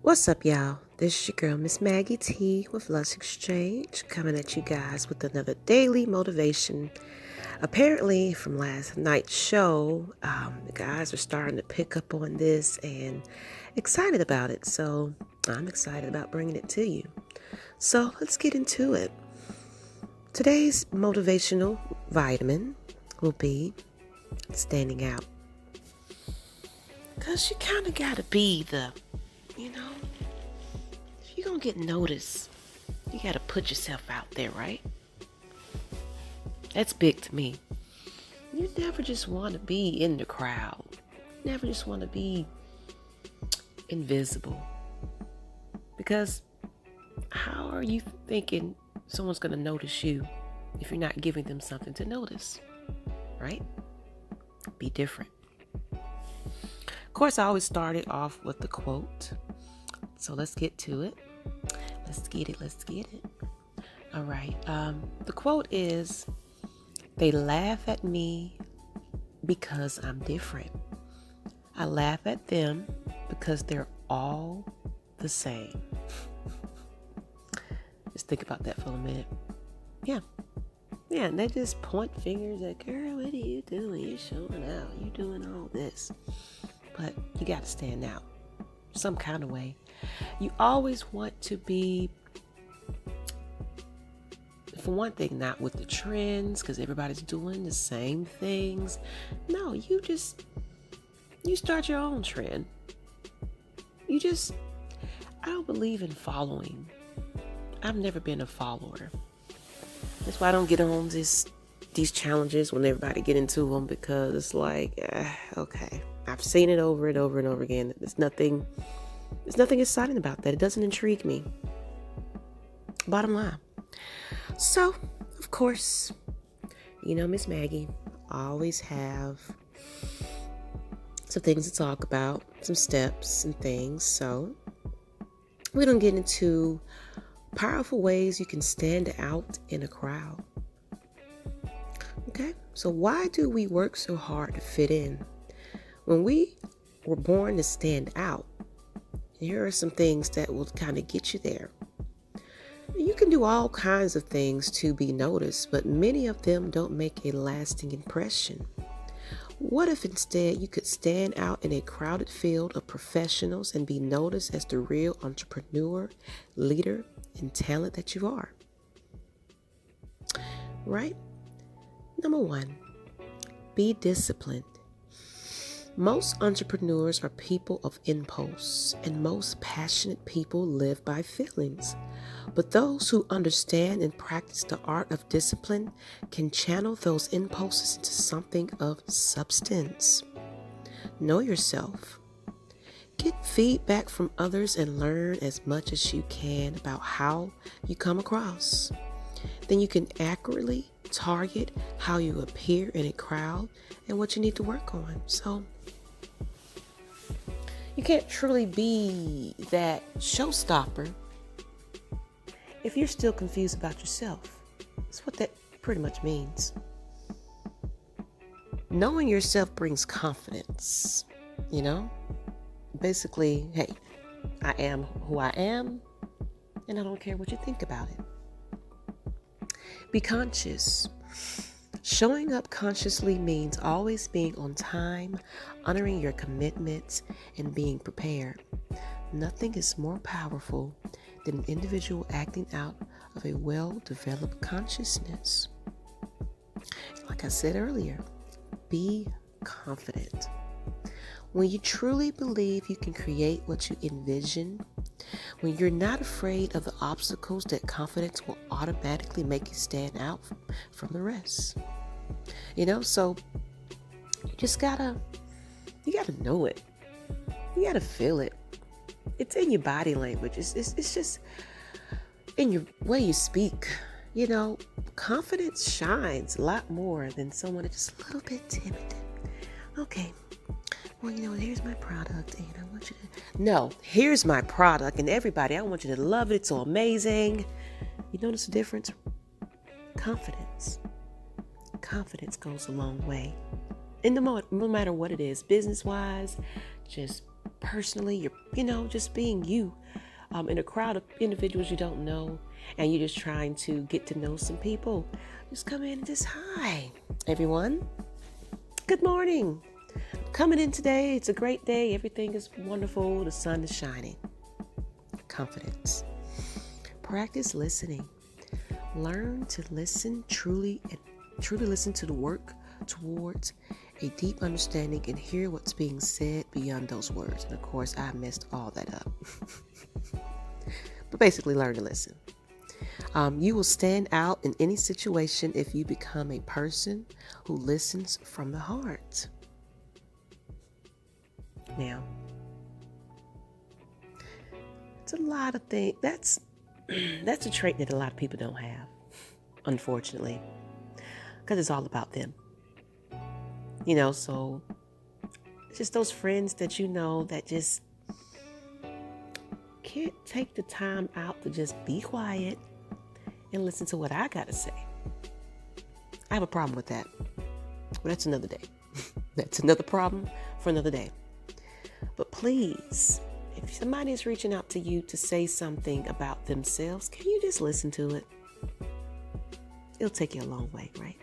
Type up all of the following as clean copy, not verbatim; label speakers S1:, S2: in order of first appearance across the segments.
S1: What's up, y'all? This is your girl, Miss Maggie T with Lush Exchange, coming at you guys with another daily motivation. Apparently, from last night's show, the guys are starting to pick up on this and excited about it. So I'm excited about bringing it to you. So let's get into it. Today's motivational vitamin will be standing out. Because you kind of got to be if you're going to get noticed, you got to put yourself out there, right? That's big to me. You never just want to be in the crowd. You never just want to be invisible. Because how are you thinking someone's going to notice you if you're not giving them something to notice, right? Be different. Of course, I always started off with the quote. So let's get to it. Let's get it. All right. The quote is, "They laugh at me because I'm different. I laugh at them because they're all the same." Just think about that for a minute. Yeah, and they just point fingers at, "Girl, what are you doing? You're showing out. You're doing all this." But you got to stand out some kind of way. You always want to be, for one thing, not with the trends because everybody's doing the same things. No, you start your own trend. I don't believe in following. I've never been a follower. That's why I don't get on these challenges when everybody get into them, because it's like, okay, I've seen it over and over and over again. There's nothing exciting about that. It doesn't intrigue me. Bottom line. So, of course, Miss Maggie, I always have some things to talk about, some steps and things. So, we're going to get into powerful ways you can stand out in a crowd. Okay? So, why do we work so hard to fit in? When we were born to stand out, here are some things that will kind of get you there. You can do all kinds of things to be noticed, but many of them don't make a lasting impression. What if instead you could stand out in a crowded field of professionals and be noticed as the real entrepreneur, leader, and talent that you are? Right? Number 1, be disciplined. Most entrepreneurs are people of impulse, and most passionate people live by feelings. But those who understand and practice the art of discipline can channel those impulses into something of substance. Know yourself. Get feedback from others and learn as much as you can about how you come across. Then you can accurately target how you appear in a crowd and what you need to work on. So you can't truly be that showstopper if you're still confused about yourself. That's what that pretty much means. Knowing yourself brings confidence, Basically, hey, I am who I am, and I don't care what you think about it. Be conscious. Showing up consciously means always being on time, honoring your commitments, and being prepared. Nothing is more powerful than an individual acting out of a well-developed consciousness. Like I said earlier, be confident. When you truly believe you can create what you envision, when you're not afraid of the obstacles, that confidence will automatically make you stand out from the rest. So you just gotta know it. You gotta feel it. It's in your body language. It's just in your way you speak. Confidence shines a lot more than someone that's just a little bit timid. Okay. Well, here's my product, and I want you to... No, here's my product, and everybody, I want you to love it. It's so amazing. You notice the difference? Confidence. Confidence goes a long way. And no matter what it is, business-wise, just personally, you're, just being you in a crowd of individuals you don't know, and you're just trying to get to know some people, just come in and just, hi, everyone. Good morning. Coming in today. It's a great day. Everything is wonderful. The sun is shining. Confidence. Practice listening. Learn to listen truly listen to the work towards a deep understanding and hear what's being said beyond those words. And of course, I messed all that up. But basically, learn to listen. You will stand out in any situation if you become a person who listens from the heart. Now, it's a lot of things. That's a trait that a lot of people don't have, unfortunately, because it's all about them. So it's just those friends that that just can't take the time out to just be quiet and listen to what I got to say. I have a problem with that. But that's another day. That's another problem for another day. But please, if somebody is reaching out to you to say something about themselves, can you just listen to it? It'll take you a long way, right?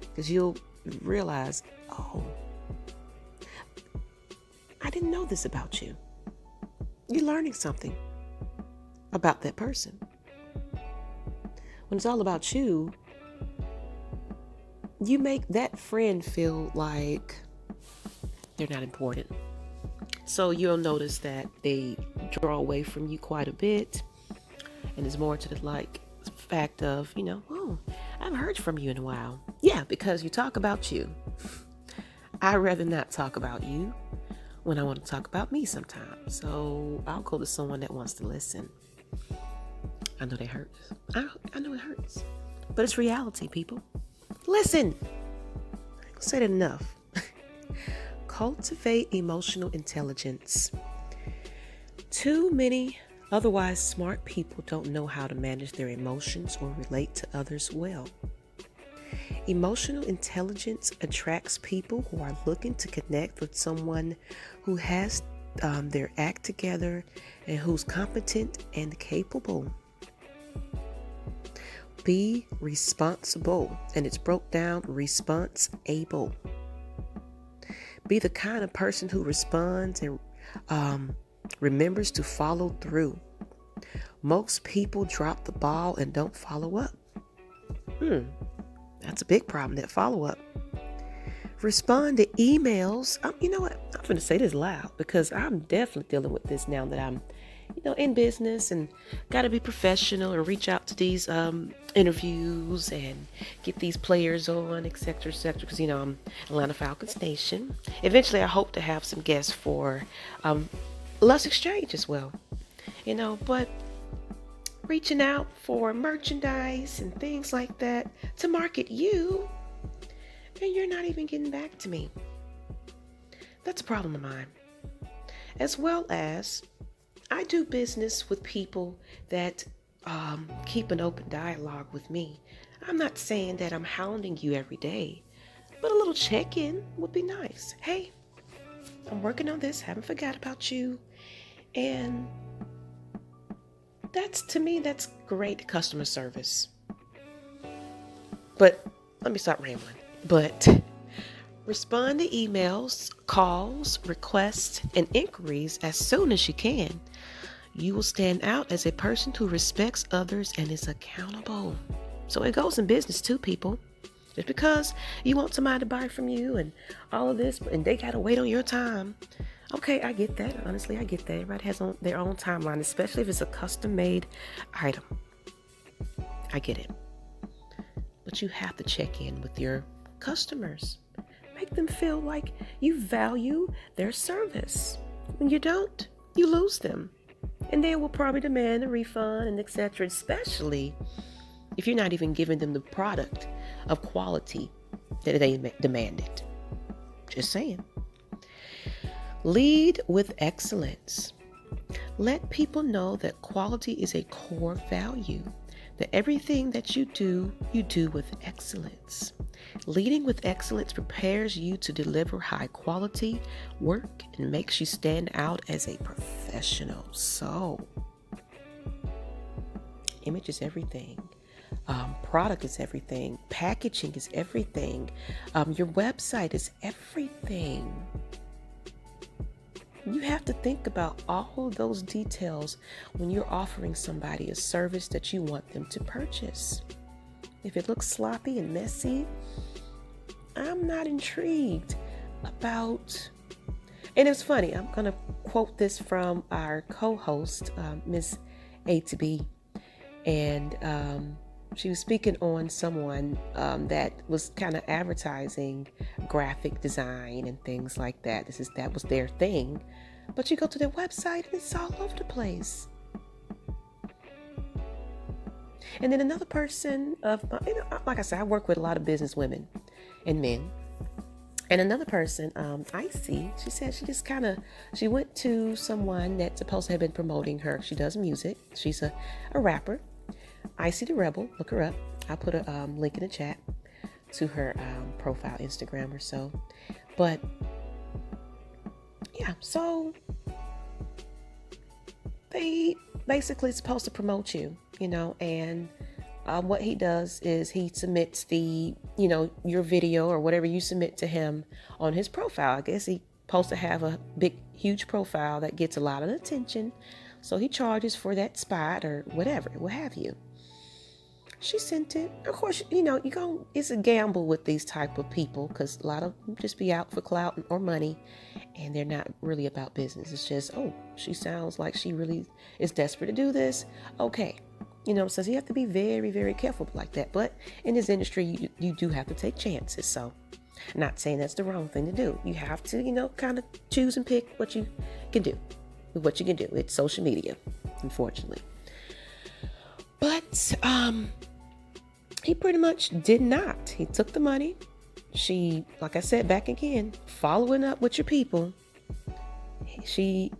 S1: Because you'll realize, oh, I didn't know this about you. You're learning something about that person. When it's all about you, you make that friend feel like they're not important. So you'll notice that they draw away from you quite a bit. And it's more to the fact of, oh, I haven't heard from you in a while. Yeah, because you talk about you. I'd rather not talk about you when I want to talk about me sometimes. So I'll go to someone that wants to listen. I know that hurts. I know it hurts. But it's reality, people. Listen. I've said it enough. Cultivate emotional intelligence. Too many otherwise smart people don't know how to manage their emotions or relate to others well. Emotional intelligence attracts people who are looking to connect with someone who has their act together and who's competent and capable. Be responsible, and it's broke down response-able. Be the kind of person who responds and remembers to follow through. Most people drop the ball and don't follow up. That's a big problem, that follow-up. Respond to emails. You know what? I'm going to say this loud because I'm definitely dealing with this now that I'm, in business and got to be professional and reach out to these interviews and get these players on, et cetera, because, I'm Atlanta Falcons Nation. Eventually, I hope to have some guests for Lush Exchange as well, but reaching out for merchandise and things like that to market you, and you're not even getting back to me. That's a problem of mine. As well as I do business with people that keep an open dialogue with me. I'm not saying that I'm hounding you every day, but a little check-in would be nice. Hey, I'm working on this, haven't forgot about you. And to me, that's great customer service. But let me stop rambling. But respond to emails, calls, requests, and inquiries as soon as you can. You will stand out as a person who respects others and is accountable. So it goes in business too, people. Just because you want somebody to buy from you and all of this, and they got to wait on your time. Okay, I get that. Honestly, I get that. Everybody has their own timeline, especially if it's a custom-made item. I get it. But you have to check in with your customers. Make them feel like you value their service. When you don't, you lose them. And they will probably demand a refund and etc., especially if you're not even giving them the product of quality that they demanded. Just saying. Lead with excellence. Let people know that quality is a core value. that everything that you do with excellence. Leading with excellence prepares you to deliver high quality work and makes you stand out as a professional. So, image is everything. Product is everything. Packaging is everything. Your website is everything. You have to think about all of those details when you're offering somebody a service that you want them to purchase. If it looks sloppy and messy, I'm not intrigued about. And it's funny, I'm going to quote this from our co-host, Miss A to B. And she was speaking on someone that was kind of advertising graphic design and things like that. That was their thing. But you go to their website and it's all over the place. And then another person like I said, I work with a lot of business women and men. And another person, Icy, she said she went to someone that's supposed to have been promoting her. She does music. She's a rapper. Icy the Rebel, look her up. I'll put a link in the chat to her profile, Instagram or so. But yeah, so they basically supposed to promote you, and what he does is he submits your video or whatever you submit to him on his profile. I guess he's supposed to have a big, huge profile that gets a lot of attention. So he charges for that spot or whatever, what have you. She sent it. Of course, it's a gamble with these type of people because a lot of them just be out for clout or money and they're not really about business. It's just, she sounds like she really is desperate to do this. Okay. So you have to be very, very careful like that. But in this industry, you do have to take chances. So not saying that's the wrong thing to do. You have to, kind of choose and pick what you can do. What you can do. It's social media, unfortunately. But he pretty much did not. He took the money. She, like I said, back again, following up with your people. She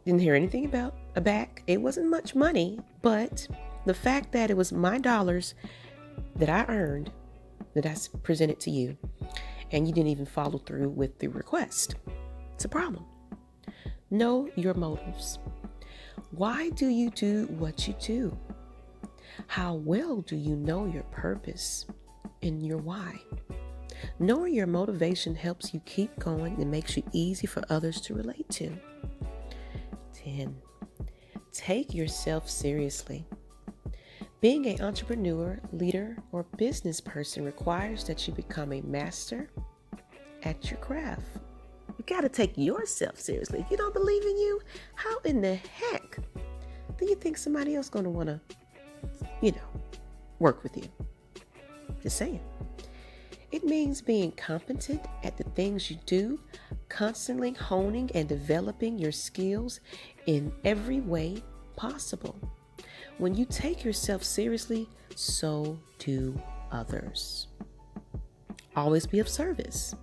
S1: didn't hear anything about a back. It wasn't much money, but the fact that it was my dollars that I earned, that I presented to you, and you didn't even follow through with the request. It's a problem. Know your motives. Why do you do what you do? How well do you know your purpose and your why? Knowing your motivation helps you keep going and makes you easy for others to relate to. 10. Take yourself seriously. Being an entrepreneur, leader, or business person requires that you become a master at your craft. You got to take yourself seriously. If you don't believe in you, how in the heck do you think somebody else going to want to, work with you? Just saying. It means being competent at the things you do, constantly honing and developing your skills in every way possible. When you take yourself seriously, so do others. Always be of service.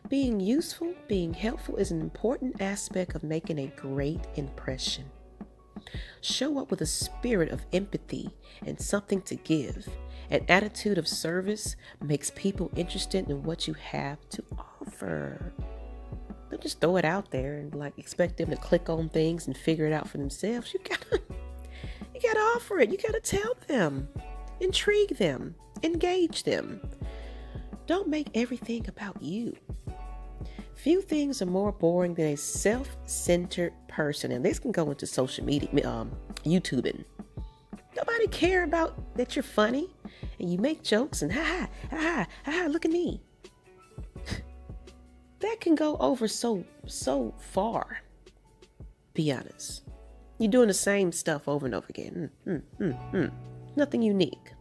S1: Being useful, being helpful is an important aspect of making a great impression. Show up with a spirit of empathy and something to give. An attitude of service makes people interested in what you have to offer. Don't just throw it out there and expect them to click on things and figure it out for themselves. You gotta offer it. You gotta tell them, intrigue them, engage them. Don't make everything about you. Few things are more boring than a self-centered person. And this can go into social media, YouTubing. Nobody care about that you're funny and you make jokes and ha ha, look at me. That can go over so far. Be honest. You're doing the same stuff over and over again. Nothing unique.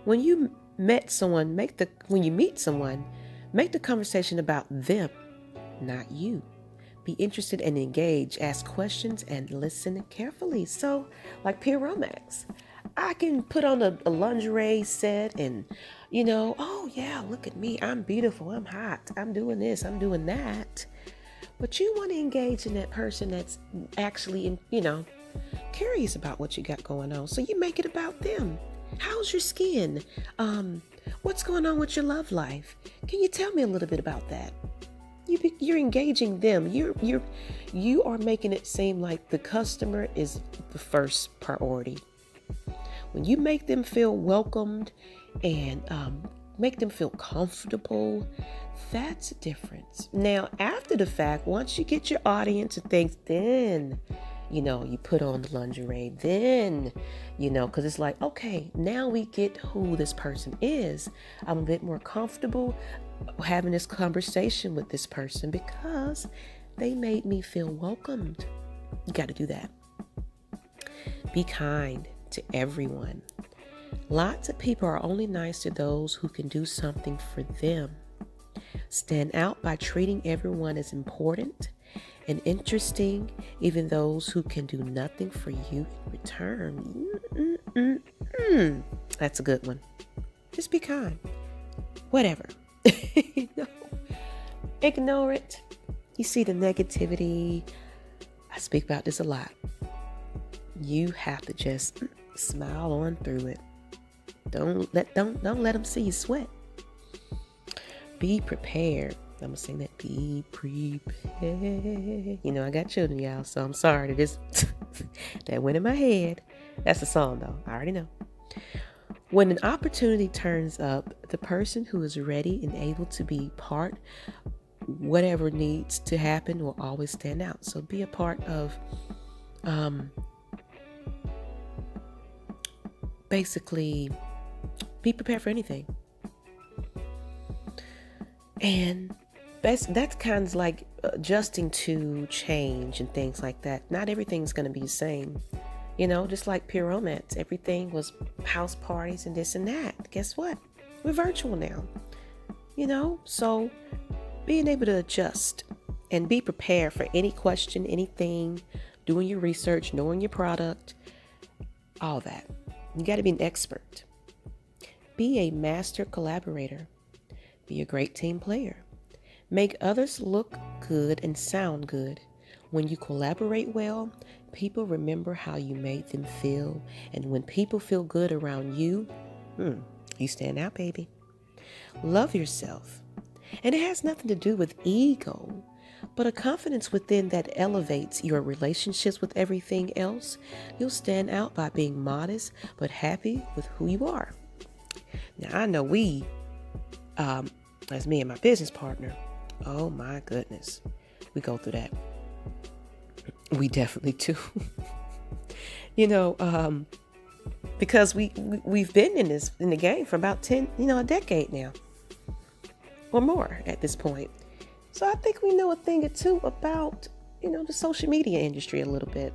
S1: When you meet someone, make the conversation about them, not you. Be interested and engage, ask questions, and listen carefully. So, like peer romance, I can put on a lingerie set and, oh yeah, look at me. I'm beautiful. I'm hot. I'm doing this. I'm doing that. But you want to engage in that person that's actually, curious about what you got going on. So you make it about them. How's your skin? What's going on with your love life? Can you tell me a little bit about that? You're engaging them. You are making it seem like the customer is the first priority. When you make them feel welcomed and make them feel comfortable, that's a difference. Now, after the fact, once you get your audience and things, then, you put on the lingerie, then, because it's like, okay, now we get who this person is. I'm a bit more comfortable having this conversation with this person because they made me feel welcomed. You got to do that. Be kind to everyone. Lots of people are only nice to those who can do something for them. Stand out by treating everyone as important and interesting, even those who can do nothing for you in return. That's a good one. Just be kind. Whatever. Ignore it. You see the negativity. I speak about this a lot. You have to just smile on through it. Don't let them see you sweat. Be prepared. I'm gonna sing that. Be prepared. I got children, y'all, so I'm sorry that went in my head. That's the song, though. I already know. When an opportunity turns up, the person who is ready and able to be part, whatever needs to happen, will always stand out. So be a part of, basically, be prepared for anything. And that's kind of like adjusting to change and things like that. Not everything's going to be the same. Just like pure romance. Everything was house parties and this and that. Guess what? We're virtual now. So being able to adjust and be prepared for any question, anything, doing your research, knowing your product, all that. You got to be an expert. Be a master collaborator. Be a great team player. Make others look good and sound good. When you collaborate well, people remember how you made them feel. And when people feel good around you, you stand out, baby. Love yourself. And it has nothing to do with ego, but a confidence within that elevates your relationships with everything else. You'll stand out by being modest, but happy with who you are. Now, I know as me and my business partner, oh my goodness, we go through that. We definitely do. Because we've been in the game for about a decade now, or more at this point. So I think we know a thing or two about, the social media industry a little bit.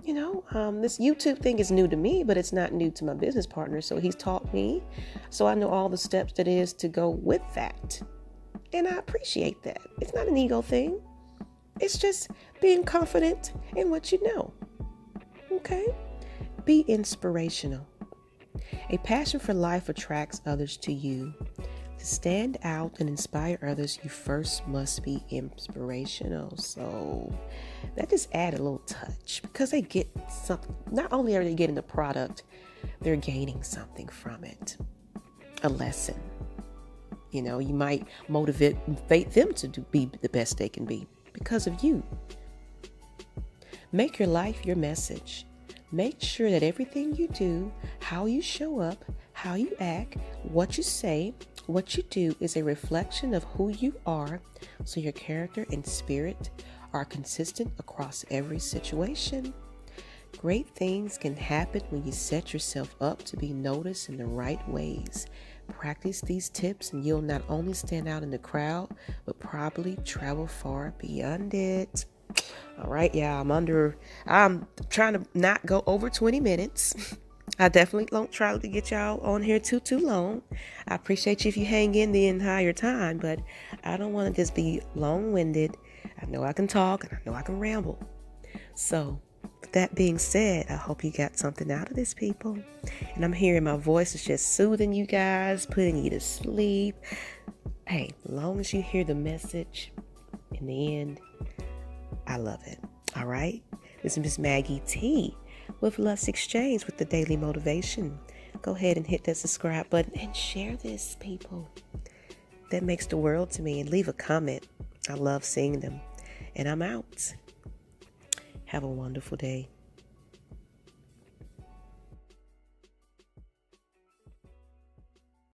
S1: This YouTube thing is new to me, but it's not new to my business partner. So he's taught me. So I know all the steps that is to go with that. And I appreciate that. It's not an ego thing. It's just being confident in what you know. Okay? Be inspirational. A passion for life attracts others to you. To stand out and inspire others, you first must be inspirational. So that just add a little touch because they get something. Not only are they getting the product, they're gaining something from it. A lesson. You might motivate them to be the best they can be because of you. Make your life your message. Make sure that everything you do, how you show up, how you act, what you say, what you do is a reflection of who you are, so your character and spirit are consistent across every situation. Great things can happen when you set yourself up to be noticed in the right ways. Practice these tips and you'll not only stand out in the crowd, but probably travel far beyond it. All right, yeah, I'm trying to not go over 20 minutes. I definitely don't try to get y'all on here too long. I appreciate you if you hang in the entire time, but I don't want to just be long-winded. I know I can talk and I know I can ramble. So, with that being said, I hope you got something out of this, people. And I'm hearing my voice is just soothing you guys, putting you to sleep. Hey, as long as you hear the message in the end, I love it. All right? This is Miss Maggie T with Lush Exchange with the Daily Motivation. Go ahead and hit that subscribe button and share this, people. That makes the world to me. And leave a comment. I love seeing them. And I'm out. Have a wonderful day.